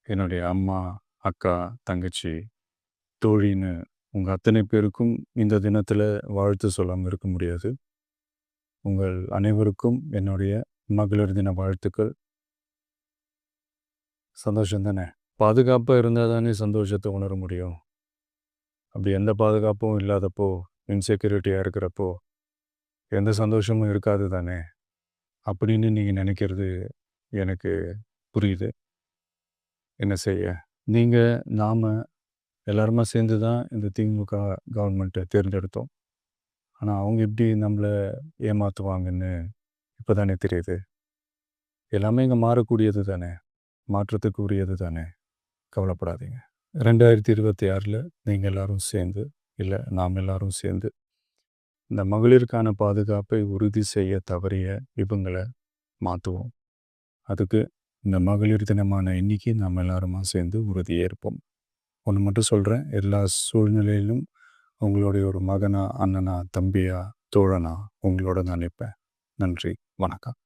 என்னுடைய அம்மா, அக்கா, தங்கச்சி, தோழின்னு உங்க அத்தனை பேருக்கும் இந்த தினத்தில வாழ்த்து சொல்லாம இருக்க முடியாது. உங்கள் அனைவருக்கும் என்னுடைய மகளிர் தின வாழ்த்துக்கள். சந்தோஷம் தானே! பாதுகாப்பா இருந்தா தானே சந்தோஷத்த உணர முடியும். அப்படி எந்த பாதுகாப்பும் இல்லாதப்போ, இன்செக்யூரிட்டியா இருக்கிறப்போ, எந்த சந்தோஷமும் இருக்காது தானே! அப்படின்னு நீங்க நினைக்கிறது எனக்கு புரியுது. என்ன செய்ய? நீங்க, நாம எல்லாருமா சேர்ந்து தான் இந்த திமுக கவர்மெண்ட்ட தேர்ந்தெடுத்தோம். ஆனா, அவங்க எப்படி நம்மள ஏமாத்துவாங்கன்னு இப்ப தானே தெரியுது. எல்லாமே இங்க மாறக்கூடியது தானே! மாற்றத்துக்கு உரியது தானே! கவலைப்படாதீங்க. 2026ல நீங்க எல்லாரும் சேர்ந்து, இல்ல நாம் எல்லாரும் சேர்ந்து, இந்த மகளிருக்கான பாதுகாப்பை உறுதி செய்ய தவறிய இவங்கள மாத்துவோம். அதுக்கு இந்த மகளிர் தினமான இன்னைக்கு நாம் எல்லாருமா சேர்ந்து உறுதியேற்போம். ஒண்ணு மட்டும் சொல்றேன், எல்லா சூழ்நிலையிலும் உங்களுடைய ஒரு மகனா, அண்ணனா, தம்பியா, தோழனா உங்களோட நான் நிப்பேன். நன்றி. வணக்கம்.